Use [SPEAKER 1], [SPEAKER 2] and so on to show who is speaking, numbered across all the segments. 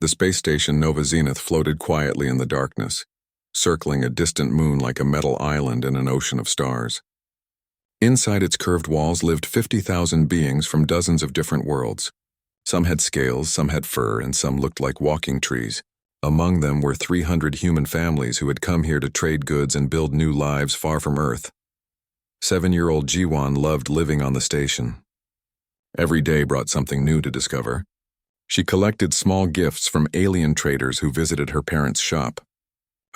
[SPEAKER 1] The space station Nova Zenith floated quietly in the darkness, circling a distant moon like a metal island in an ocean of stars. Inside its curved walls lived 50,000 beings from dozens of different worlds. Some had scales, some had fur, and some looked like walking trees. Among them were 300 human families who had come here to trade goods and build new lives far from Earth. 7-year-old Jiwon loved living on the station. Every day brought something new to discover. She collected small gifts from alien traders who visited her parents' shop.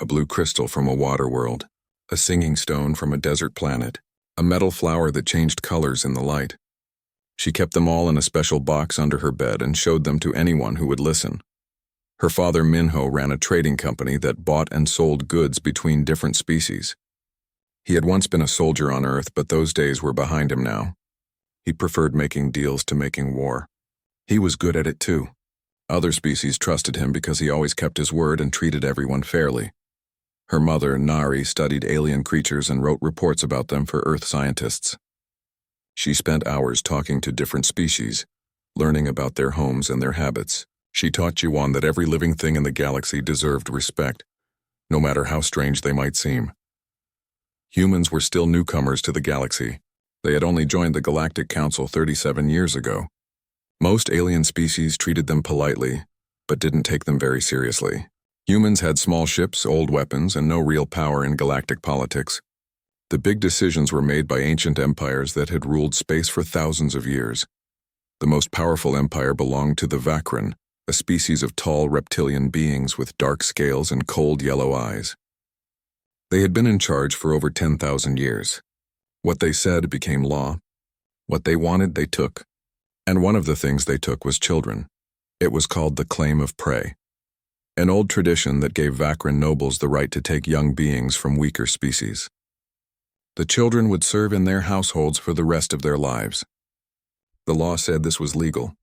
[SPEAKER 1] A blue crystal from a water world, a singing stone from a desert planet, a metal flower that changed colors in the light. She kept them all in a special box under her bed and showed them to anyone who would listen. Her father Minho ran a trading company that bought and sold goods between different species. He had once been a soldier on Earth, but those days were behind him now. He preferred making deals to making war. He was good at it too. Other species trusted him because he always kept his word and treated everyone fairly. Her mother, Nari, studied alien creatures and wrote reports about them for Earth scientists. She spent hours talking to different species, learning about their homes and their habits. She taught Jiwon that every living thing in the galaxy deserved respect, no matter how strange they might seem. Humans were still newcomers to the galaxy. They had only joined the Galactic Council 37 years ago. Most alien species treated them politely, but didn't take them very seriously. Humans had small ships, old weapons, and no real power in galactic politics. The big decisions were made by ancient empires that had ruled space for thousands of years. The most powerful empire belonged to the Vakran, a species of tall reptilian beings with dark scales and cold yellow eyes. They had been in charge for over 10,000 years. What they said became law. What they wanted, they took. And one of the things they took was children. It was called the claim of prey, an old tradition that gave Vakran nobles the right to take young beings from weaker species. The children would serve in their households for the rest of their lives. The law said this was legal.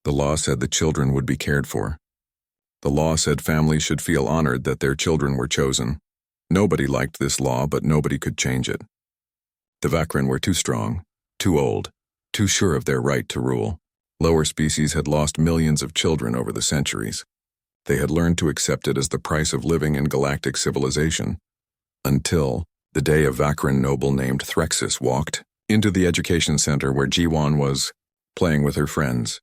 [SPEAKER 1] The law said the children would be cared for. The law said families should feel honored that their children were chosen. Nobody liked this law, but nobody could change it. The Vakran were too strong, too old, too sure of their right to rule. Lower species had lost millions of children over the centuries. They had learned to accept it as the price of living in galactic civilization. Until the day a Vakran noble named Threxus walked into the education center where Jiwon was playing with her friends.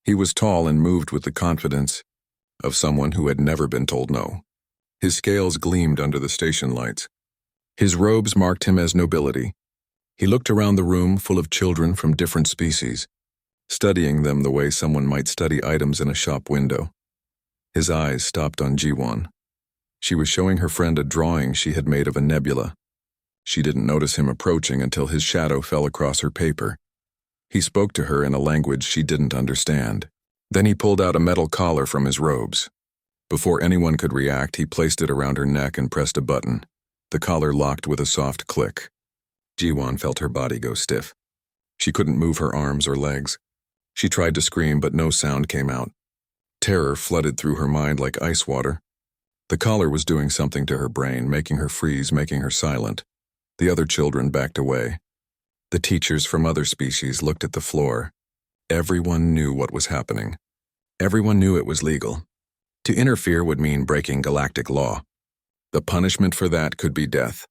[SPEAKER 1] He was tall and moved with the confidence of someone who had never been told no. His scales gleamed under the station lights. His robes marked him as nobility. He looked around the room full of children from different species, studying them the way someone might study items in a shop window. His eyes stopped on Jiwon. She was showing her friend a drawing she had made of a nebula. She didn't notice him approaching until his shadow fell across her paper. He spoke to her in a language she didn't understand. Then he pulled out a metal collar from his robes. Before anyone could react, he placed it around her neck and pressed a button. The collar locked with a soft click. Jiwon felt her body go stiff. She couldn't move her arms or legs. She tried to scream, but no sound came out. Terror flooded through her mind like ice water. The collar was doing something to her brain, making her freeze, making her silent. The other children backed away. The teachers from other species looked at the floor. Everyone knew what was happening. Everyone knew it was legal. To interfere would mean breaking galactic law. The punishment for that could be death.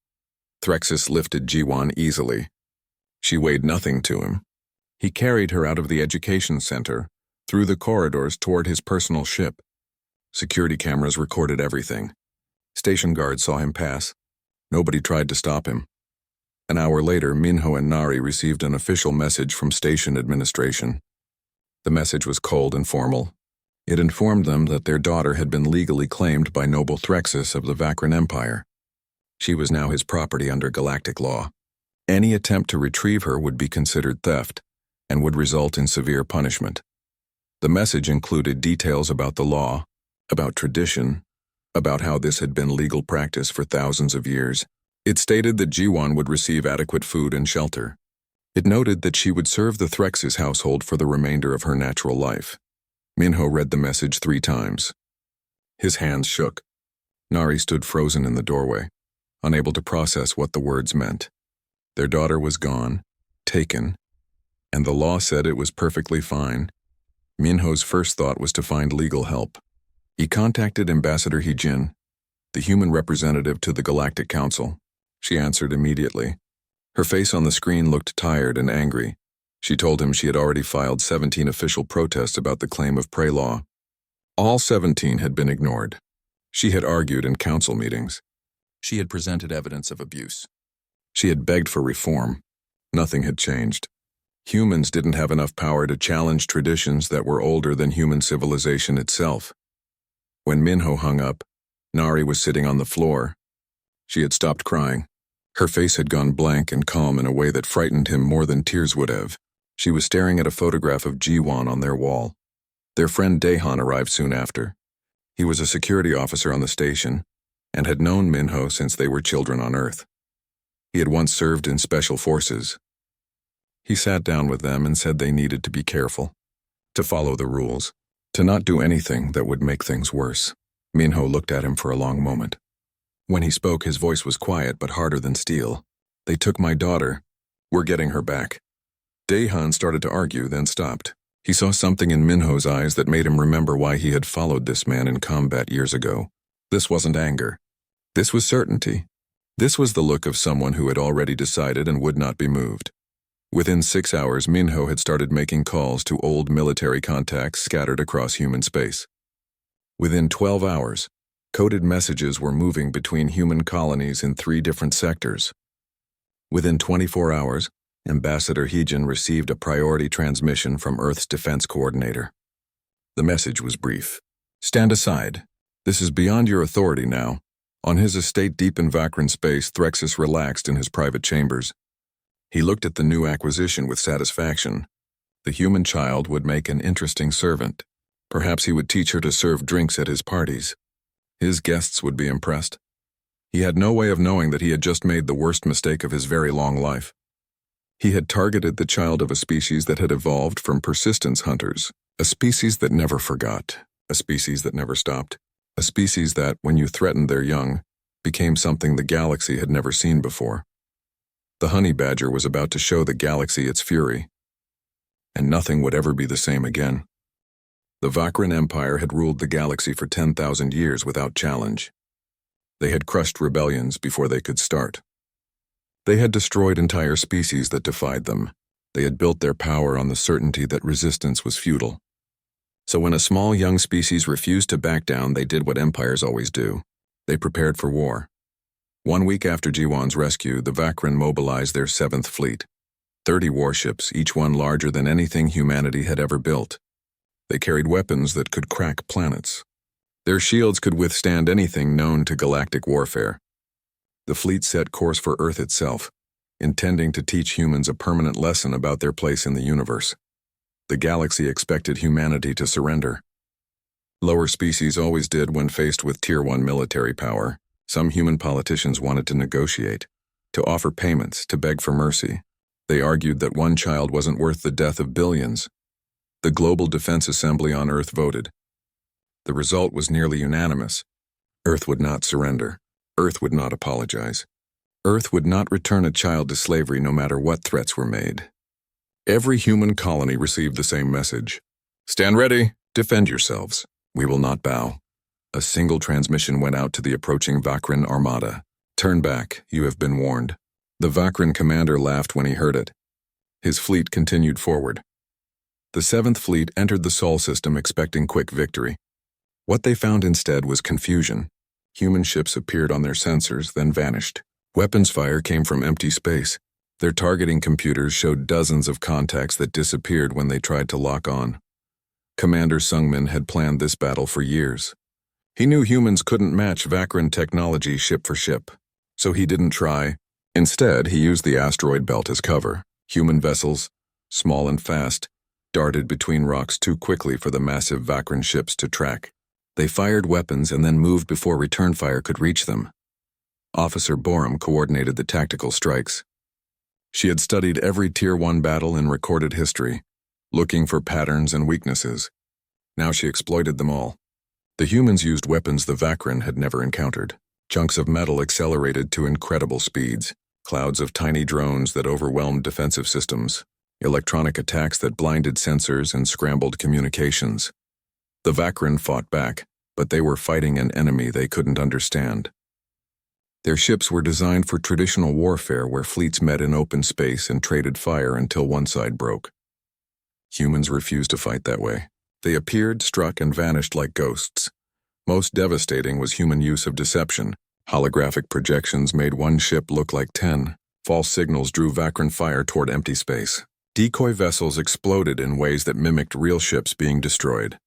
[SPEAKER 1] Threxus lifted Jiwon easily. She weighed nothing to him. He carried her out of the education center, through the corridors toward his personal ship. Security cameras recorded everything. Station guards saw him pass. Nobody tried to stop him. An hour later, Minho and Nari received an official message from station administration. The message was cold and formal. It informed them that their daughter had been legally claimed by noble Threxus of the Vakran Empire. She was now his property under galactic law. Any attempt to retrieve her would be considered theft and would result in severe punishment. The message included details about the law, about tradition, about how this had been legal practice for thousands of years. It stated that Jiwon would receive adequate food and shelter. It noted that she would serve the Threxus household for the remainder of her natural life. Minho read the message 3 times. His hands shook. Nari stood frozen in the doorway, unable to process what the words meant. Their daughter was gone, taken, and the law said it was perfectly fine. Minho's first thought was to find legal help. He contacted Ambassador Hijin, the human representative to the Galactic Council. She answered immediately. Her face on the screen looked tired and angry. She told him she had already filed 17 official protests about the claim of prey law. All 17 had been ignored. She had argued in council meetings. She had presented evidence of abuse. She had begged for reform. Nothing had changed. Humans didn't have enough power to challenge traditions that were older than human civilization itself. When Minho hung up, Nari was sitting on the floor. She had stopped crying. Her face had gone blank and calm in a way that frightened him more than tears would have. She was staring at a photograph of Jiwon on their wall. Their friend Daehan arrived soon after. He was a security officer on the station and had known Minho since they were children on Earth. He had once served in special forces. He sat down with them and said they needed to be careful, to follow the rules, to not do anything that would make things worse. Minho looked at him for a long moment. When he spoke, his voice was quiet but harder than steel. They took my daughter. We're getting her back. Daehan started to argue, then stopped. He saw something in Minho's eyes that made him remember why he had followed this man in combat years ago. This wasn't anger. This was certainty. This was the look of someone who had already decided and would not be moved. Within 6 hours, Minho had started making calls to old military contacts scattered across human space. Within 12 hours, coded messages were moving between human colonies in 3 different sectors. Within 24 hours, Ambassador Hijin received a priority transmission from Earth's defense coordinator. The message was brief. Stand aside. This is beyond your authority now. On his estate deep in Vakran space, Threxus relaxed in his private chambers. He looked at the new acquisition with satisfaction. The human child would make an interesting servant. Perhaps he would teach her to serve drinks at his parties. His guests would be impressed. He had no way of knowing that he had just made the worst mistake of his very long life. He had targeted the child of a species that had evolved from persistence hunters, a species that never forgot, a species that never stopped, a species that, when you threatened their young, became something the galaxy had never seen before. The honey badger was about to show the galaxy its fury, and nothing would ever be the same again. The Vakran Empire had ruled the galaxy for 10,000 years without challenge. They had crushed rebellions before they could start. They had destroyed entire species that defied them. They had built their power on the certainty that resistance was futile. So when a small young species refused to back down, they did what empires always do. They prepared for war. 1 week after Jiwon's rescue, the Vakran mobilized their 7th fleet. 30 warships, each one larger than anything humanity had ever built. They carried weapons that could crack planets. Their shields could withstand anything known to galactic warfare. The fleet set course for Earth itself, intending to teach humans a permanent lesson about their place in the universe. The galaxy expected humanity to surrender. Lower species always did when faced with Tier 1 military power. Some human politicians wanted to negotiate, to offer payments, to beg for mercy. They argued that one child wasn't worth the death of billions. The Global Defense Assembly on Earth voted. The result was nearly unanimous. Earth would not surrender. Earth would not apologize. Earth would not return a child to slavery no matter what threats were made. Every human colony received the same message. Stand ready. Defend yourselves. We will not bow. A single transmission went out to the approaching Vakran armada. Turn back. You have been warned. The Vakran commander laughed when he heard it. His fleet continued forward. The 7th Fleet entered the Sol system expecting quick victory. What they found instead was confusion. Human ships appeared on their sensors, then vanished. Weapons fire came from empty space. Their targeting computers showed dozens of contacts that disappeared when they tried to lock on. Commander Sungmin had planned this battle for years. He knew humans couldn't match Vakran technology ship for ship, so he didn't try. Instead, he used the asteroid belt as cover. Human vessels, small and fast, darted between rocks too quickly for the massive Vakran ships to track. They fired weapons and then moved before return fire could reach them. Officer Borum coordinated the tactical strikes. She had studied every Tier 1 battle in recorded history, looking for patterns and weaknesses. Now she exploited them all. The humans used weapons the Vakran had never encountered. Chunks of metal accelerated to incredible speeds, clouds of tiny drones that overwhelmed defensive systems, electronic attacks that blinded sensors and scrambled communications. The Vakran fought back, but they were fighting an enemy they couldn't understand. Their ships were designed for traditional warfare where fleets met in open space and traded fire until one side broke. Humans refused to fight that way. They appeared, struck, and vanished like ghosts. Most devastating was human use of deception. Holographic projections made one ship look like 10. False signals drew Vakran fire toward empty space. Decoy vessels exploded in ways that mimicked real ships being destroyed.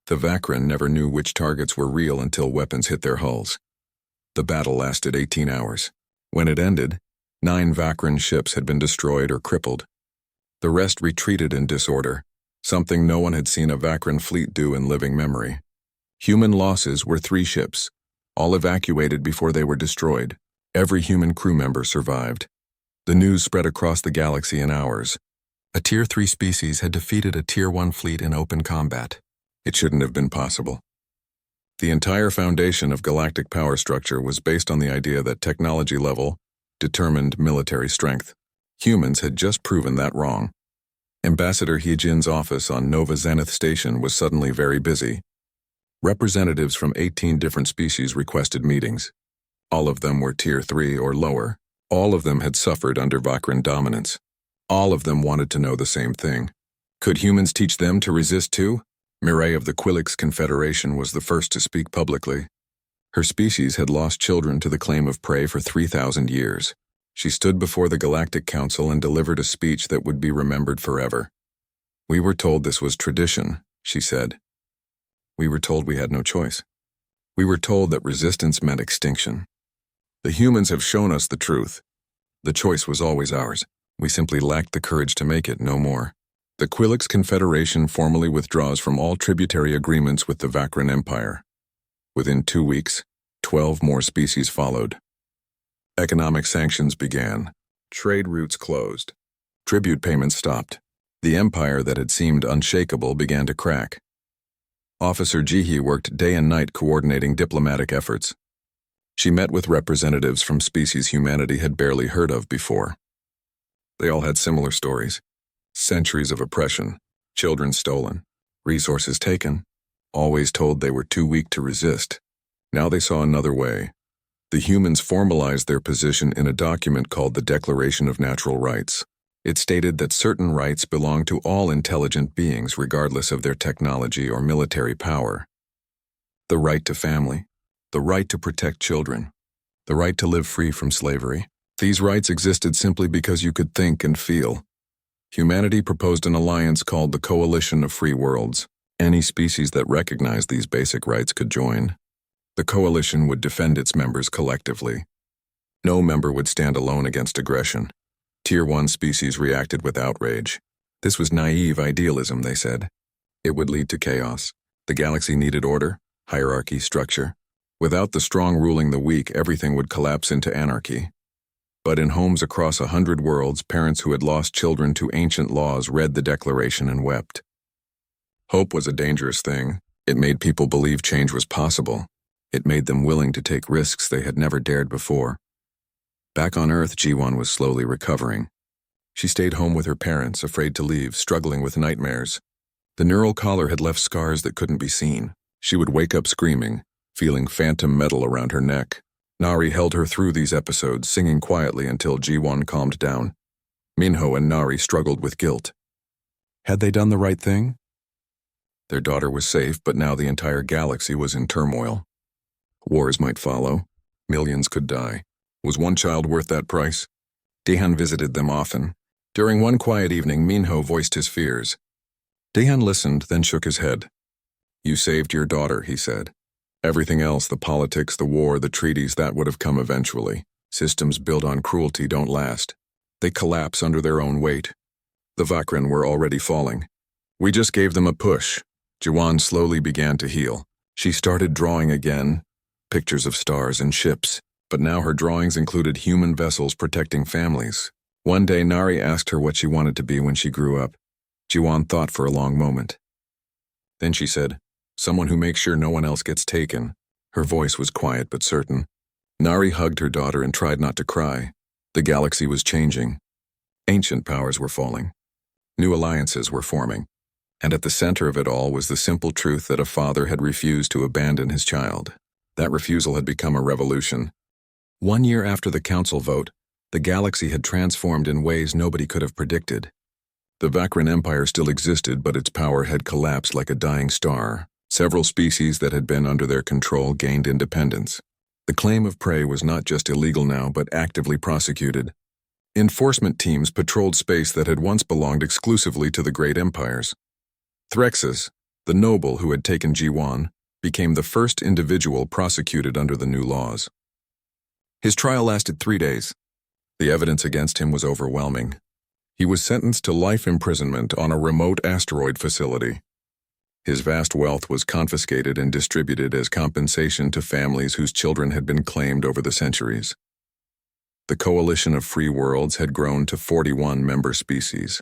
[SPEAKER 1] The Vakran never knew which targets were real until weapons hit their hulls. The battle lasted 18 hours. When it ended, 9 Vakran ships had been destroyed or crippled. The rest retreated in disorder, something no one had seen a Vakran fleet do in living memory. Human losses were 3 ships, all evacuated before they were destroyed. Every human crew member survived. The news spread across the galaxy in hours. A Tier 3 species had defeated a Tier 1 fleet in open combat. It shouldn't have been possible. The entire foundation of galactic power structure was based on the idea that technology level determined military strength. Humans had just proven that wrong. Ambassador Heejin's office on Nova Zenith Station was suddenly very busy. Representatives from 18 different species requested meetings. All of them were Tier 3 or lower. All of them had suffered under Vakran dominance. All of them wanted to know the same thing. Could humans teach them to resist too? Mireille of the Quilix Confederation was the first to speak publicly. Her species had lost children to the claim of prey for 3,000 years. She stood before the Galactic Council and delivered a speech that would be remembered forever. We were told this was tradition, she said. We were told we had no choice. We were told that resistance meant extinction. The humans have shown us the truth. The choice was always ours. We simply lacked the courage to make it, no more. The Quilix Confederation formally withdraws from all tributary agreements with the Vakran Empire. Within 2 weeks, 12 more species followed. Economic sanctions began. Trade routes closed. Tribute payments stopped. The empire that had seemed unshakable began to crack. Officer Jihi worked day and night coordinating diplomatic efforts. She met with representatives from species humanity had barely heard of before. They all had similar stories. Centuries of oppression, children stolen, resources taken, always told they were too weak to resist. Now they saw another way. The humans formalized their position in a document called the Declaration of Natural Rights. It stated that certain rights belong to all intelligent beings regardless of their technology or military power. The right to family, the right to protect children, the right to live free from slavery. These rights existed simply because you could think and feel. Humanity proposed an alliance called the Coalition of Free Worlds. Any species that recognized these basic rights could join. The coalition would defend its members collectively. No member would stand alone against aggression. Tier 1 species reacted with outrage. This was naive idealism, they said. It would lead to chaos. The galaxy needed order, hierarchy, structure. Without the strong ruling the weak, everything would collapse into anarchy. But in homes across 100 worlds, parents who had lost children to ancient laws read the declaration and wept. Hope was a dangerous thing. It made people believe change was possible. It made them willing to take risks they had never dared before. Back on Earth, Jiwan was slowly recovering. She stayed home with her parents, afraid to leave, struggling with nightmares. The neural collar had left scars that couldn't be seen. She would wake up screaming, feeling phantom metal around her neck. Nari held her through these episodes, singing quietly until Jiwan calmed down. Minho and Nari struggled with guilt. Had they done the right thing? Their daughter was safe, but now the entire galaxy was in turmoil. Wars might follow. Millions could die. Was one child worth that price? Dehan visited them often. During one quiet evening, Minho voiced his fears. Dehan listened, then shook his head. You saved your daughter, he said. Everything else, the politics, the war, the treaties, that would have come eventually. Systems built on cruelty don't last. They collapse under their own weight. The Vakran were already falling. We just gave them a push. Jiwan slowly began to heal. She started drawing again, pictures of stars and ships, but now her drawings included human vessels protecting families. One day Nari asked her what she wanted to be when she grew up. Jiwan thought for a long moment. Then she said, someone who makes sure no one else gets taken. Her voice was quiet but certain. Nari hugged her daughter and tried not to cry. The galaxy was changing. Ancient powers were falling. New alliances were forming. And at the center of it all was the simple truth that a father had refused to abandon his child. That refusal had become a revolution. 1 year after the council vote, the galaxy had transformed in ways nobody could have predicted. The Vakran Empire still existed, but its power had collapsed like a dying star. Several species that had been under their control gained independence. The claim of prey was not just illegal now, but actively prosecuted. Enforcement teams patrolled space that had once belonged exclusively to the great empires. Threxus, the noble who had taken G1, became the first individual prosecuted under the new laws. His trial lasted 3 days. The evidence against him was overwhelming. He was sentenced to life imprisonment on a remote asteroid facility. His vast wealth was confiscated and distributed as compensation to families whose children had been claimed over the centuries. The Coalition of Free Worlds had grown to 41 member species.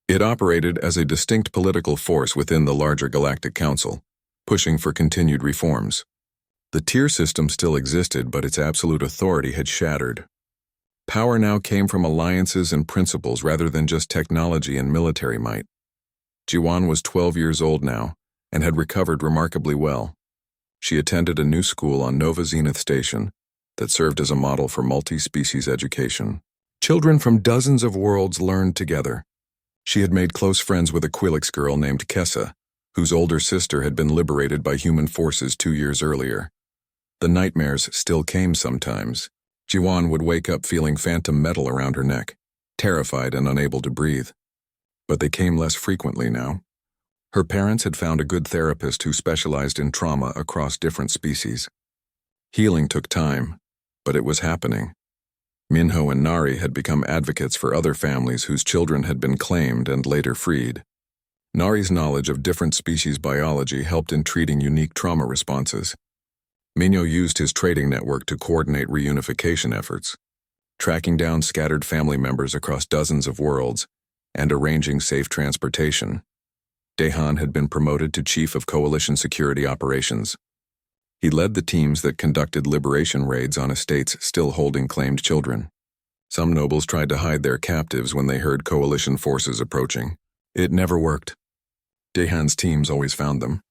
[SPEAKER 1] It operated as a distinct political force within the larger Galactic Council, pushing for continued reforms. The tier system still existed, but its absolute authority had shattered. Power now came from alliances and principles rather than just technology and military might. Jiwan was 12 years old now and had recovered remarkably well. She attended a new school on Nova Zenith Station that served as a model for multi-species education. Children from dozens of worlds learned together. She had made close friends with a Quilix girl named Kessa, whose older sister had been liberated by human forces 2 years earlier. The nightmares still came sometimes. Jiwan would wake up feeling phantom metal around her neck, terrified and unable to breathe. But they came less frequently now. Her parents had found a good therapist who specialized in trauma across different species. Healing took time, but it was happening. Minho and Nari had become advocates for other families whose children had been claimed and later freed. Nari's knowledge of different species biology helped in treating unique trauma responses. Minho used his trading network to coordinate reunification efforts, tracking down scattered family members across dozens of worlds and arranging safe transportation. Dehan had been promoted to Chief of Coalition Security Operations. He led the teams that conducted liberation raids on estates still holding claimed children. Some nobles tried to hide their captives when they heard Coalition forces approaching. It never worked. Dehan's teams always found them.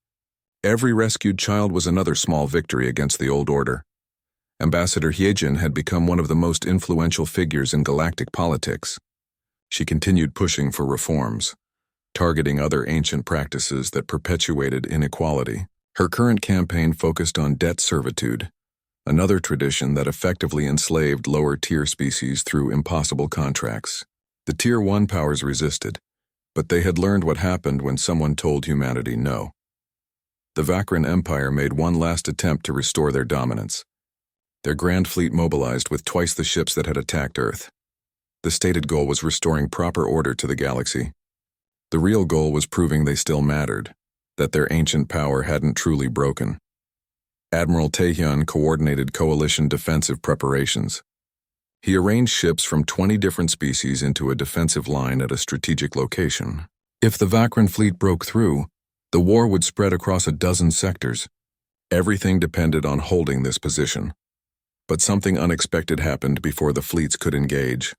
[SPEAKER 1] Every rescued child was another small victory against the old order. Ambassador Hyejin had become one of the most influential figures in galactic politics. She continued pushing for reforms, targeting other ancient practices that perpetuated inequality. Her current campaign focused on debt servitude, another tradition that effectively enslaved lower-tier species through impossible contracts. The Tier 1 powers resisted, but they had learned what happened when someone told humanity no. The Vakran Empire made one last attempt to restore their dominance. Their grand fleet mobilized with twice the ships that had attacked Earth. The stated goal was restoring proper order to the galaxy. The real goal was proving they still mattered, that their ancient power hadn't truly broken. Admiral Taehyun coordinated coalition defensive preparations. He arranged ships from 20 different species into a defensive line at a strategic location. If the Vakran fleet broke through, the war would spread across a dozen sectors. Everything depended on holding this position. But something unexpected happened before the fleets could engage.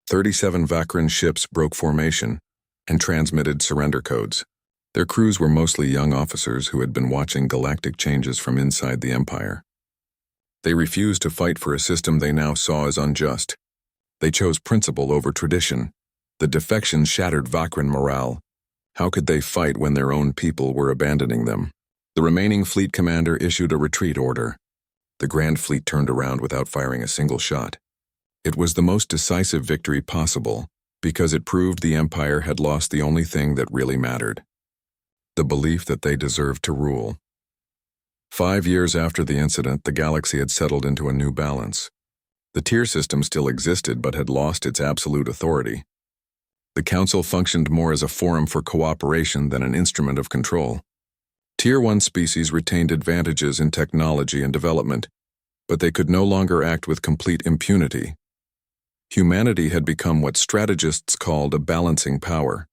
[SPEAKER 1] 37 Vakran ships broke formation and transmitted surrender codes. Their crews were mostly young officers who had been watching galactic changes from inside the Empire. They refused to fight for a system they now saw as unjust. They chose principle over tradition. The defections shattered Vakran morale. How could they fight when their own people were abandoning them? The remaining fleet commander issued a retreat order. The Grand Fleet turned around without firing a single shot. It was the most decisive victory possible because it proved the Empire had lost the only thing that really mattered: the belief that they deserved to rule. 5 years after the incident, the galaxy had settled into a new balance. The tier system still existed but had lost its absolute authority. The Council functioned more as a forum for cooperation than an instrument of control. Tier 1 species retained advantages in technology and development, but they could no longer act with complete impunity. Humanity had become what strategists called a balancing power.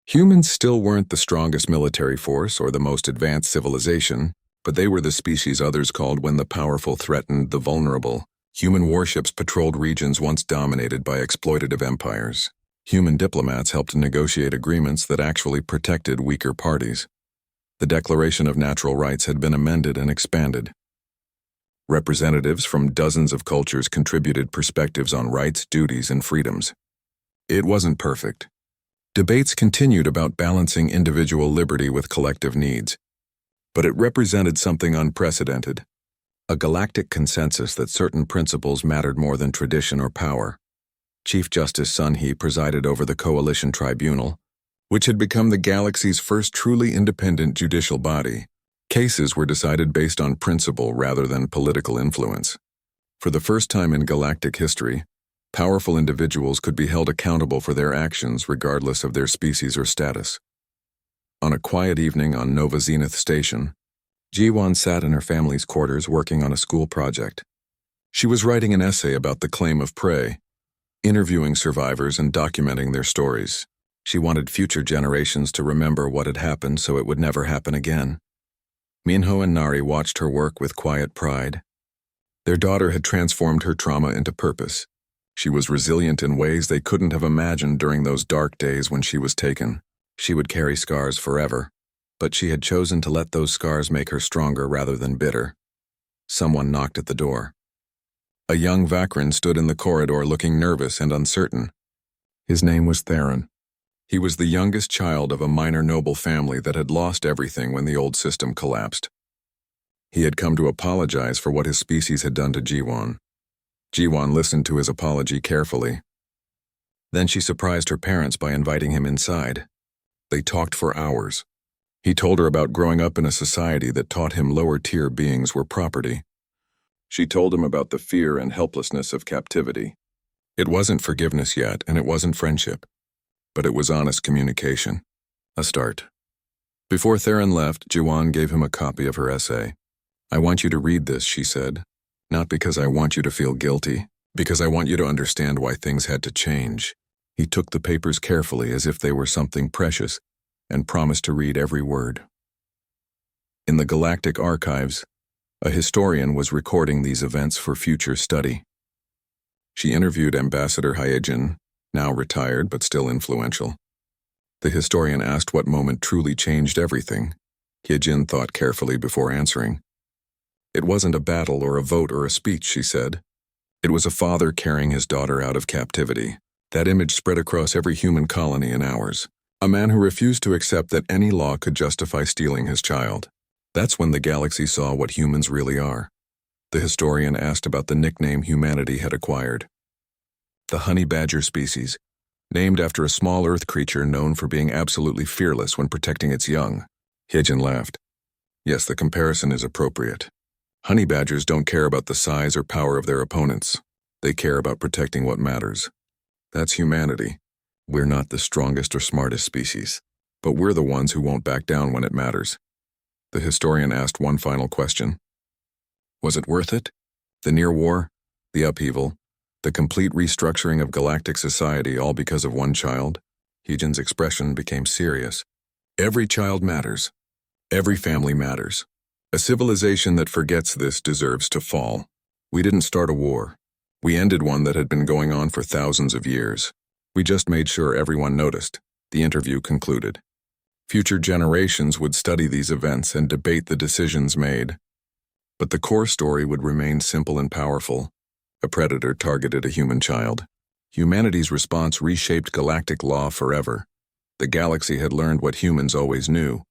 [SPEAKER 1] Humans still weren't the strongest military force or the most advanced civilization, but they were the species others called when the powerful threatened the vulnerable. Human warships patrolled regions once dominated by exploitative empires. Human diplomats helped negotiate agreements that actually protected weaker parties. The Declaration of Natural Rights had been amended and expanded. Representatives from dozens of cultures contributed perspectives on rights, duties, and freedoms. It wasn't perfect. Debates continued about balancing individual liberty with collective needs. But it represented something unprecedented, a galactic consensus that certain principles mattered more than tradition or power. Chief Justice Sun He presided over the Coalition Tribunal, which had become the galaxy's first truly independent judicial body. Cases were decided based on principle rather than political influence. For the first time in galactic history, powerful individuals could be held accountable for their actions regardless of their species or status. On a quiet evening on Nova Zenith Station, Ji-won sat in her family's quarters working on a school project. She was writing an essay about the claim of prey, interviewing survivors and documenting their stories. She wanted future generations to remember what had happened so it would never happen again. Minho and Nari watched her work with quiet pride. Their daughter had transformed her trauma into purpose. She was resilient in ways they couldn't have imagined during those dark days when she was taken. She would carry scars forever, but she had chosen to let those scars make her stronger rather than bitter. Someone knocked at the door. A young Vakran stood in the corridor looking nervous and uncertain. His name was Theron. He was the youngest child of a minor noble family that had lost everything when the old system collapsed. He had come to apologize for what his species had done to Ji-won. Ji-won listened to his apology carefully. Then she surprised her parents by inviting him inside. They talked for hours. He told her about growing up in a society that taught him lower-tier beings were property. She told him about the fear and helplessness of captivity. It wasn't forgiveness yet, and it wasn't friendship. But it was honest communication. A start. Before Theron left, Ji-won gave him a copy of her essay. "I want you to read this," she said. "Not because I want you to feel guilty, because I want you to understand why things had to change." He took the papers carefully as if they were something precious, and promised to read every word. In the Galactic Archives, a historian was recording these events for future study. She interviewed Ambassador Hyejin, now retired but still influential. The historian asked what moment truly changed everything. Hyejin thought carefully before answering. "It wasn't a battle or a vote or a speech," she said. "It was a father carrying his daughter out of captivity. That image spread across every human colony in hours. A man who refused to accept that any law could justify stealing his child. That's when the galaxy saw what humans really are." The historian asked about the nickname humanity had acquired. "The honey badger species, named after a small earth creature known for being absolutely fearless when protecting its young." Hyejin laughed. "Yes, the comparison is appropriate. Honey badgers don't care about the size or power of their opponents. They care about protecting what matters. That's humanity. We're not the strongest or smartest species, but we're the ones who won't back down when it matters." The historian asked one final question. Was it worth it? The near war, the upheaval, the complete restructuring of galactic society all because of one child? Hyejin's expression became serious. "Every child matters. Every family matters. A civilization that forgets this deserves to fall. We didn't start a war. We ended one that had been going on for thousands of years. We just made sure everyone noticed," the interview concluded. Future generations would study these events and debate the decisions made. But the core story would remain simple and powerful. A predator targeted a human child. Humanity's response reshaped galactic law forever. The galaxy had learned what humans always knew.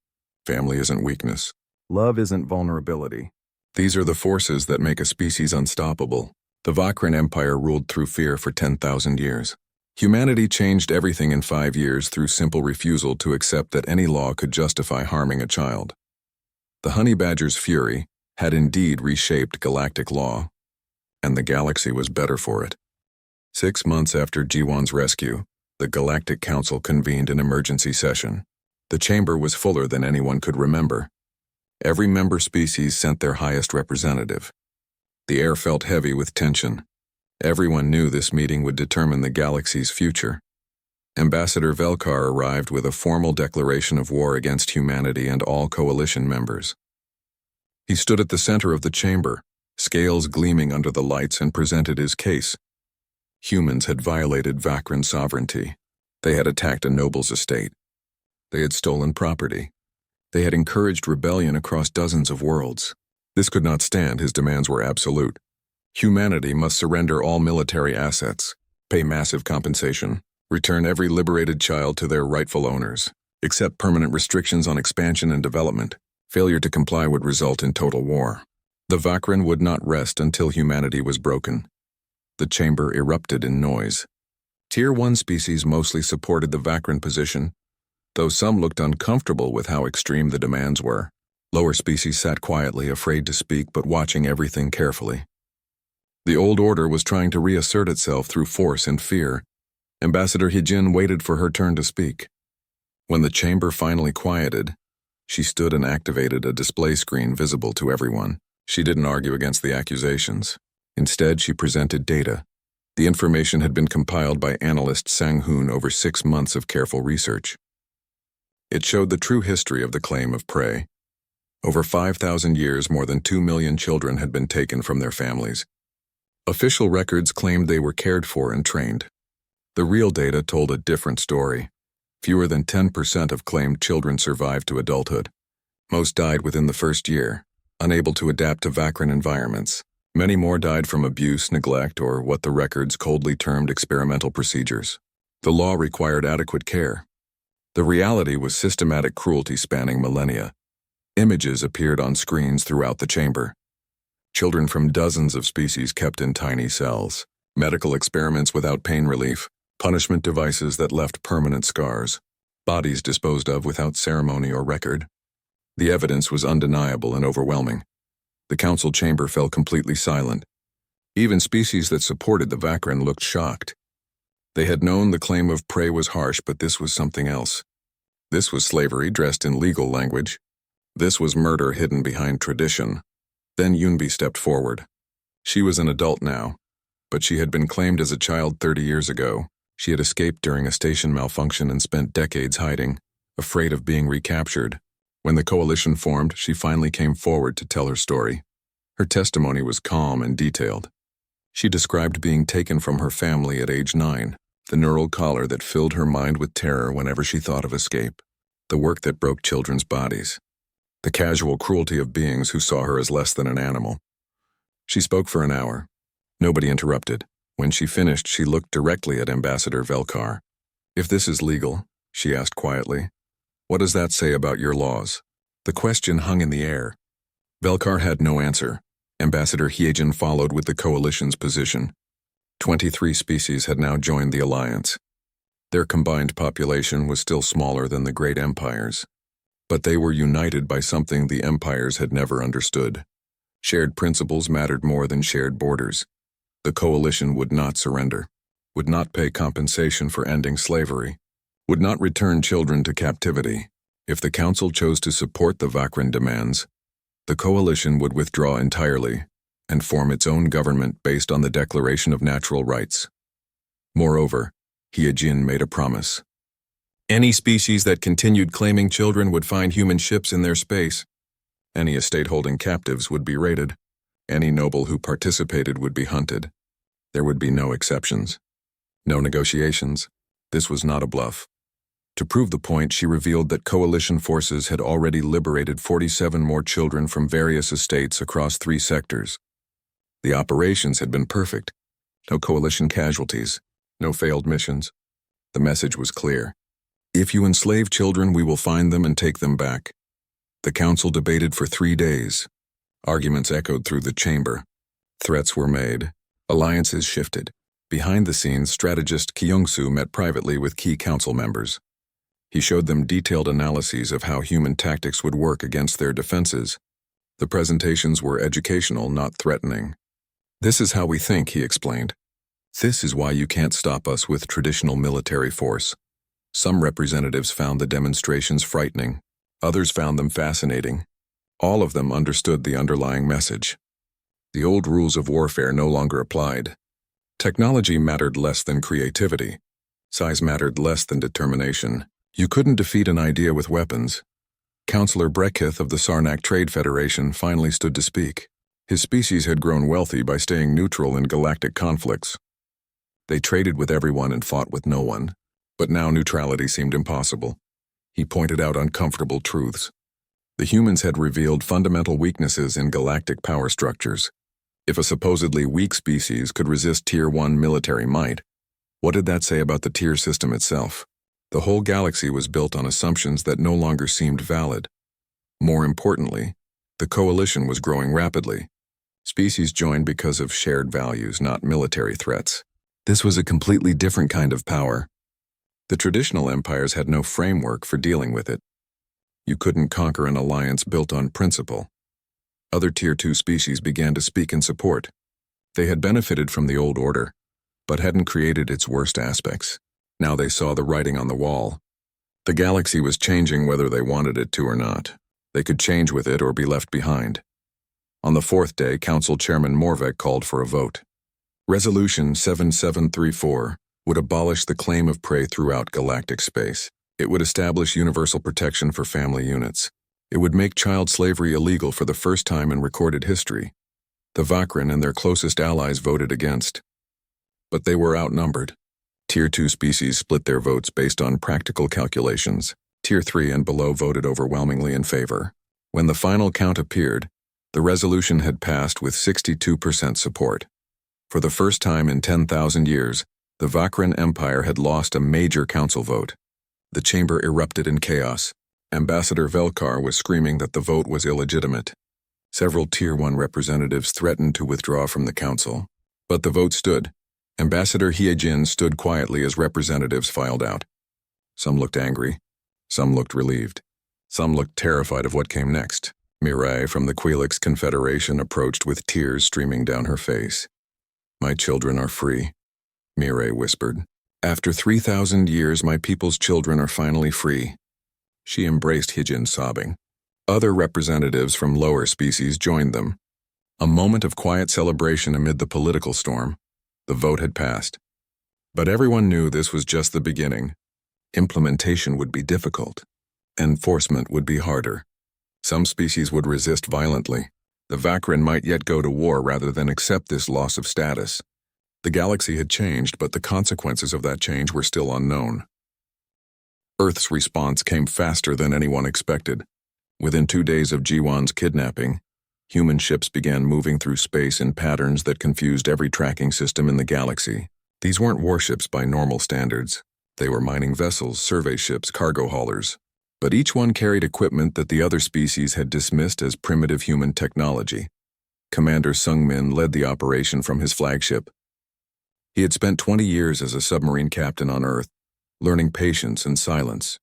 [SPEAKER 1] Family isn't weakness. Love isn't vulnerability. These are the forces that make a species unstoppable. The Vakran Empire ruled through fear for 10,000 years. Humanity changed everything in 5 years through simple refusal to accept that any law could justify harming a child. The honey badger's fury had indeed reshaped galactic law, and the galaxy was better for it. 6 months after Ji-won's rescue, the Galactic Council convened an emergency session. The chamber was fuller than anyone could remember. Every member species sent their highest representative. The air felt heavy with tension. Everyone knew this meeting would determine the galaxy's future. Ambassador Velkar arrived with a formal declaration of war against humanity and all coalition members. He stood at the center of the chamber, scales gleaming under the lights, and presented his case. Humans had violated Vakran sovereignty. They had attacked a noble's estate. They had stolen property. They had encouraged rebellion across dozens of worlds. This could not stand. His demands were absolute. Humanity must surrender all military assets, pay massive compensation, return every liberated child to their rightful owners, accept permanent restrictions on expansion and development. Failure to comply would result in total war. The Vakran would not rest until humanity was broken. The chamber erupted in noise. Tier 1 species mostly supported the Vakran position, though some looked uncomfortable with how extreme the demands were. Lower species sat quietly, afraid to speak but watching everything carefully. The old order was trying to reassert itself through force and fear. Ambassador Hijin waited for her turn to speak. When the chamber finally quieted, she stood and activated a display screen visible to everyone. She didn't argue against the accusations. Instead, she presented data. The information had been compiled by analyst Sang-hoon over 6 months of careful research. It showed the true history of the claim of prey. Over 5,000 years, more than 2 million children had been taken from their families. Official records claimed they were cared for and trained. The real data told a different story. Fewer than 10% of claimed children survived to adulthood. Most died within the first year, unable to adapt to Vakran environments. Many more died from abuse, neglect, or what the records coldly termed experimental procedures. The law required adequate care. The reality was systematic cruelty spanning millennia. Images appeared on screens throughout the chamber. Children from dozens of species kept in tiny cells, medical experiments without pain relief, punishment devices that left permanent scars, bodies disposed of without ceremony or record. The evidence was undeniable and overwhelming. The council chamber fell completely silent. Even species that supported the Vakran looked shocked. They had known the claim of prey was harsh, but this was something else. This was slavery dressed in legal language. This was murder hidden behind tradition. Then Yunbi stepped forward. She was an adult now, but she had been claimed as a child 30 years ago. She had escaped during a station malfunction and spent decades hiding, afraid of being recaptured. When the coalition formed, she finally came forward to tell her story. Her testimony was calm and detailed. She described being taken from her family at age 9, the neural collar that filled her mind with terror whenever she thought of escape, the work that broke children's bodies, the casual cruelty of beings who saw her as less than an animal. She spoke for an hour. Nobody interrupted. When she finished, she looked directly at Ambassador Velkar. "If this is legal," she asked quietly, "what does that say about your laws?" The question hung in the air. Velkar had no answer. Ambassador Hyejin followed with the coalition's position. 23 species had now joined the alliance. Their combined population was still smaller than the great empires. But they were united by something the empires had never understood. Shared principles mattered more than shared borders. The coalition would not surrender, would not pay compensation for ending slavery, would not return children to captivity. If the council chose to support the Vakran demands, the coalition would withdraw entirely and form its own government based on the Declaration of Natural Rights. Moreover, Hyejin made a promise. Any species that continued claiming children would find human ships in their space. Any estate holding captives would be raided. Any noble who participated would be hunted. There would be no exceptions. No negotiations. This was not a bluff. To prove the point, she revealed that coalition forces had already liberated 47 more children from various estates across 3 sectors. The operations had been perfect. No coalition casualties. No failed missions. The message was clear. If you enslave children, we will find them and take them back. The council debated for 3 days. Arguments echoed through the chamber. Threats were made. Alliances shifted. Behind the scenes, strategist Kyung-soo met privately with key council members. He showed them detailed analyses of how human tactics would work against their defenses. The presentations were educational, not threatening. "This is how we think," he explained. "This is why you can't stop us with traditional military force." Some representatives found the demonstrations frightening. Others found them fascinating. All of them understood the underlying message. The old rules of warfare no longer applied. Technology mattered less than creativity. Size mattered less than determination. You couldn't defeat an idea with weapons. Councillor Brekith of the Sarnak Trade Federation finally stood to speak. His species had grown wealthy by staying neutral in galactic conflicts. They traded with everyone and fought with no one. But now neutrality seemed impossible. He pointed out uncomfortable truths. The humans had revealed fundamental weaknesses in galactic power structures. If a supposedly weak species could resist Tier 1 military might, what did that say about the tier system itself? The whole galaxy was built on assumptions that no longer seemed valid. More importantly, the coalition was growing rapidly. Species joined because of shared values, not military threats. This was a completely different kind of power. The traditional empires had no framework for dealing with it. You couldn't conquer an alliance built on principle. Other Tier 2 species began to speak in support. They had benefited from the old order, but hadn't created its worst aspects. Now they saw the writing on the wall. The galaxy was changing whether they wanted it to or not. They could change with it or be left behind. On the fourth day, Council Chairman Morvek called for a vote. Resolution 7734 would abolish the claim of prey throughout galactic space. It would establish universal protection for family units. It would make child slavery illegal for the first time in recorded history. The Vakran and their closest allies voted against. But they were outnumbered. Tier 2 species split their votes based on practical calculations. Tier 3 and below voted overwhelmingly in favor. When the final count appeared, the resolution had passed with 62% support. For the first time in 10,000 years, the Vakran Empire had lost a major council vote. The chamber erupted in chaos. Ambassador Velkar was screaming that the vote was illegitimate. Several Tier 1 representatives threatened to withdraw from the council. But the vote stood. Ambassador Hyejin stood quietly as representatives filed out. Some looked angry. Some looked relieved. Some looked terrified of what came next. Mirai from the Quelix Confederation approached with tears streaming down her face. "My children are free," Mirai whispered. "After 3,000 years, my people's children are finally free." She embraced Hyejin, sobbing. Other representatives from lower species joined them. A moment of quiet celebration amid the political storm. The vote had passed. But everyone knew this was just the beginning. Implementation would be difficult. Enforcement would be harder. Some species would resist violently. The Vakran might yet go to war rather than accept this loss of status. The galaxy had changed, but the consequences of that change were still unknown. Earth's response came faster than anyone expected. Within 2 days of Jiwan's kidnapping, human ships began moving through space in patterns that confused every tracking system in the galaxy. These weren't warships by normal standards. They were mining vessels, survey ships, cargo haulers. But each one carried equipment that the other species had dismissed as primitive human technology. Commander Sung-min led the operation from his flagship. He had spent 20 years as a submarine captain on Earth, learning patience and silence.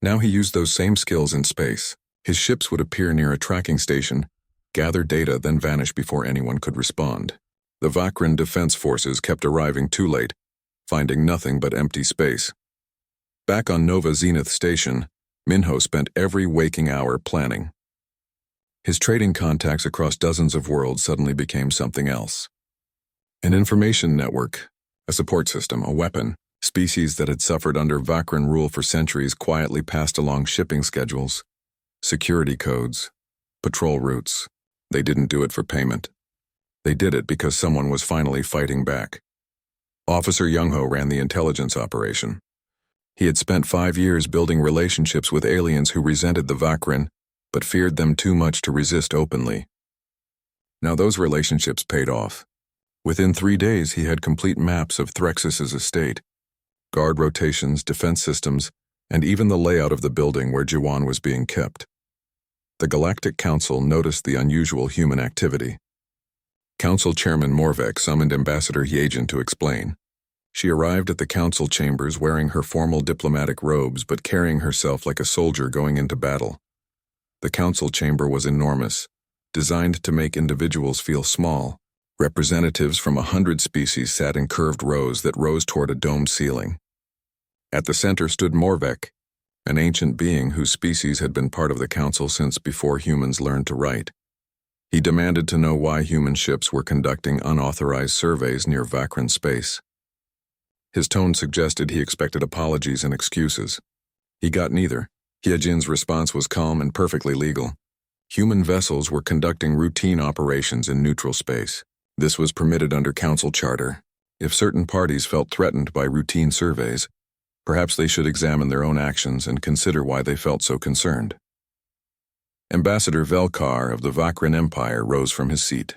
[SPEAKER 1] Now he used those same skills in space. His ships would appear near a tracking station, gather data, then vanish before anyone could respond. The Vakran defense forces kept arriving too late, finding nothing but empty space. Back on Nova Zenith Station, Minho spent every waking hour planning. His trading contacts across dozens of worlds suddenly became something else. An information network, a support system, a weapon. Species that had suffered under Vakran rule for centuries quietly passed along shipping schedules, security codes, patrol routes. They didn't do it for payment. They did it because someone was finally fighting back. Officer Youngho ran the intelligence operation. He had spent 5 years building relationships with aliens who resented the Vakran, but feared them too much to resist openly. Now those relationships paid off. Within 3 days, he had complete maps of Threxus's estate, guard rotations, defense systems, and even the layout of the building where Jiwan was being kept. The Galactic Council noticed the unusual human activity. Council Chairman Morvek summoned Ambassador Hyejin to explain. She arrived at the council chambers wearing her formal diplomatic robes but carrying herself like a soldier going into battle. The council chamber was enormous, designed to make individuals feel small. Representatives from 100 species sat in curved rows that rose toward a domed ceiling. At the center stood Morvek, an ancient being whose species had been part of the council since before humans learned to write. He demanded to know why human ships were conducting unauthorized surveys near Vakran space. His tone suggested he expected apologies and excuses. He got neither. Hyejin's response was calm and perfectly legal. Human vessels were conducting routine operations in neutral space. This was permitted under Council Charter. If certain parties felt threatened by routine surveys, Perhaps they should examine their own actions and consider why they felt so concerned. Ambassador Velkar of the Vakran Empire rose from his seat.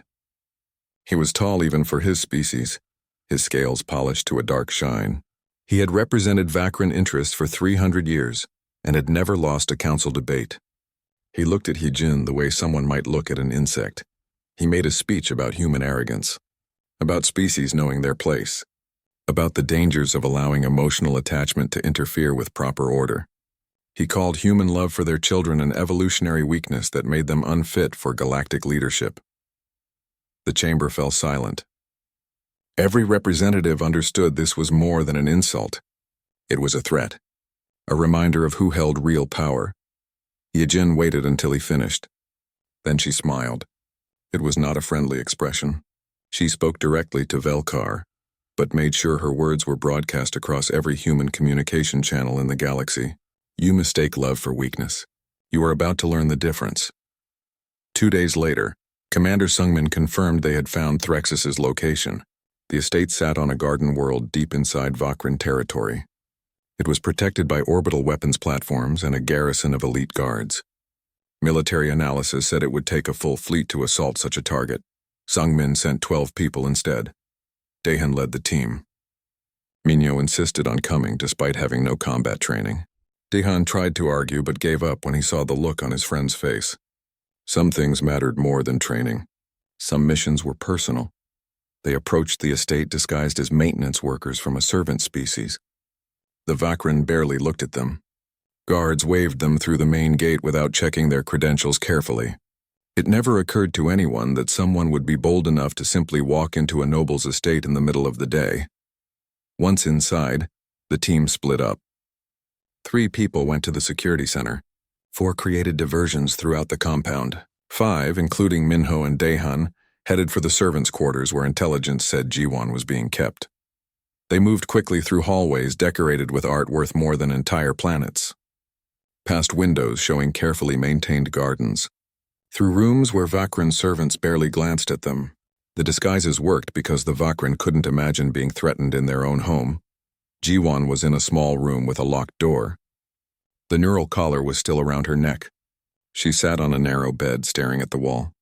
[SPEAKER 1] He was tall even for his species, his scales polished to a dark shine. He had represented Vakran interests for 300 years and had never lost a council debate. He looked at Hijin the way someone might look at an insect. He made a speech about human arrogance, about species knowing their place, about the dangers of allowing emotional attachment to interfere with proper order. He called human love for their children an evolutionary weakness that made them unfit for galactic leadership. The chamber fell silent. Every representative understood this was more than an insult. It was a threat, a reminder of who held real power. Yijin waited until he finished. Then she smiled. It was not a friendly expression. She spoke directly to Velkar, but made sure her words were broadcast across every human communication channel in the galaxy. You mistake love for weakness. You are about to learn the difference. 2 days later, Commander Sungmin confirmed they had found Threxus's location. The estate sat on a garden world deep inside Vakran territory. It was protected by orbital weapons platforms and a garrison of elite guards. Military analysis said it would take a full fleet to assault such a target. Sungmin sent 12 people instead. Daehan led the team. Minho insisted on coming despite having no combat training. Daehan tried to argue but gave up when he saw the look on his friend's face. Some things mattered more than training. Some missions were personal. They approached the estate disguised as maintenance workers from a servant species. The Vakran barely looked at them. Guards waved them through the main gate without checking their credentials carefully. It never occurred to anyone that someone would be bold enough to simply walk into a noble's estate in the middle of the day. Once inside, the team split up. 3 people went to the security center. 4 created diversions throughout the compound. 5, including Minho and Daehan, headed for the servants' quarters where intelligence said Jiwon was being kept. They moved quickly through hallways decorated with art worth more than entire planets. Past windows showing carefully maintained gardens. Through rooms where Vakran servants barely glanced at them. The disguises worked because the Vakran couldn't imagine being threatened in their own home. Jiwon was in a small room with a locked door. The neural collar was still around her neck. She sat on a narrow bed staring at the wall.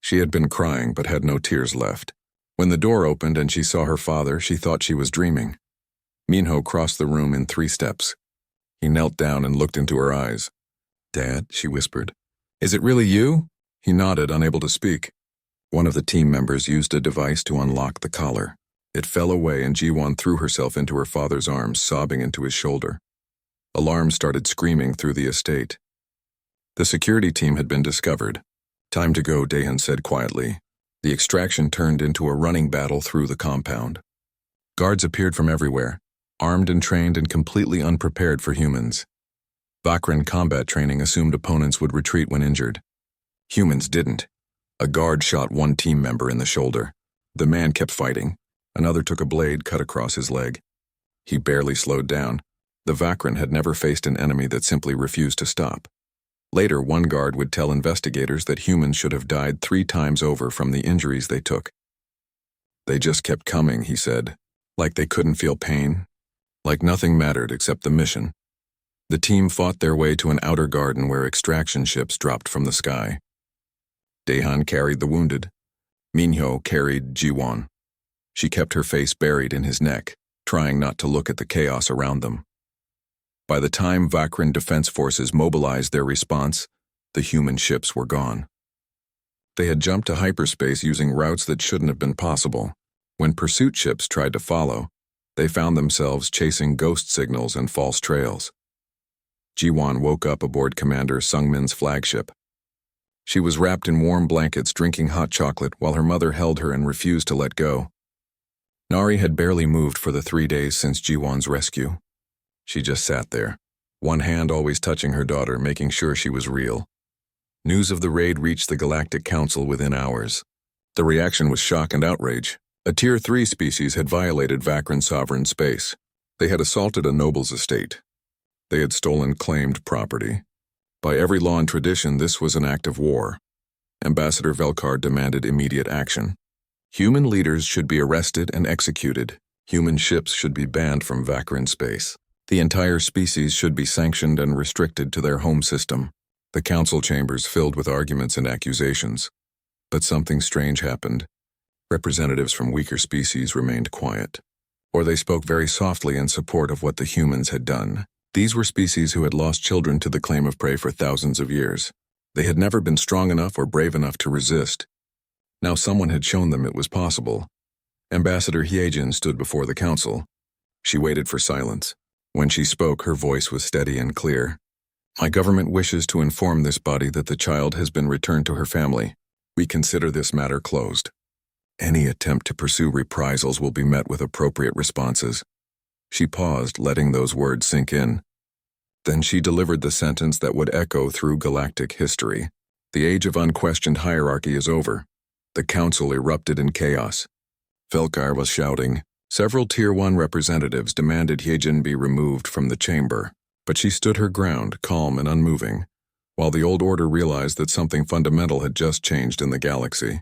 [SPEAKER 1] She had been crying but had no tears left. When the door opened and she saw her father, she thought she was dreaming. Minho crossed the room in 3 steps. He knelt down and looked into her eyes. "Dad," she whispered. "Is it really you?" He nodded, unable to speak. One of the team members used a device to unlock the collar. It fell away and Jiwon threw herself into her father's arms, sobbing into his shoulder. Alarms started screaming through the estate. The security team had been discovered. "Time to go," Daehan said quietly. The extraction turned into a running battle through the compound. Guards appeared from everywhere, armed and trained and completely unprepared for humans. Vakran combat training assumed opponents would retreat when injured. Humans didn't. A guard shot one team member in the shoulder. The man kept fighting. Another took a blade cut across his leg. He barely slowed down. The Vakran had never faced an enemy that simply refused to stop. Later, one guard would tell investigators that humans should have died 3 times over from the injuries they took. "They just kept coming," he said, like they couldn't feel pain, like nothing mattered except the mission. The team fought their way to an outer garden where extraction ships dropped from the sky. Daehan carried the wounded. Minho carried Jiwon. She kept her face buried in his neck, trying not to look at the chaos around them. By the time Vakran defense forces mobilized their response, the human ships were gone. They had jumped to hyperspace using routes that shouldn't have been possible. When pursuit ships tried to follow, they found themselves chasing ghost signals and false trails. Jiwon woke up aboard Commander Sungmin's flagship. She was wrapped in warm blankets drinking hot chocolate while her mother held her and refused to let go. Nari had barely moved for the 3 days since Jiwon's rescue. She just sat there, one hand always touching her daughter, making sure she was real. News of the raid reached the Galactic Council within hours. The reaction was shock and outrage. A Tier 3 species had violated Vakran sovereign space. They had assaulted a noble's estate. They had stolen claimed property. By every law and tradition, this was an act of war. Ambassador Velkar demanded immediate action. Human leaders should be arrested and executed. Human ships should be banned from Vakran space. The entire species should be sanctioned and restricted to their home system. The council chambers filled with arguments and accusations. But something strange happened. Representatives from weaker species remained quiet. Or they spoke very softly in support of what the humans had done. These were species who had lost children to the claim of prey for thousands of years. They had never been strong enough or brave enough to resist. Now someone had shown them it was possible. Ambassador Hyejin stood before the council. She waited for silence. When she spoke, her voice was steady and clear. My government wishes to inform this body that the child has been returned to her family. We consider this matter closed. Any attempt to pursue reprisals will be met with appropriate responses. She paused, letting those words sink in. Then she delivered the sentence that would echo through galactic history. The age of unquestioned hierarchy is over. The council erupted in chaos. Felkar was shouting. Several Tier 1 representatives demanded Hyejin be removed from the chamber, but she stood her ground, calm and unmoving, while the old order realized that something fundamental had just changed in the galaxy.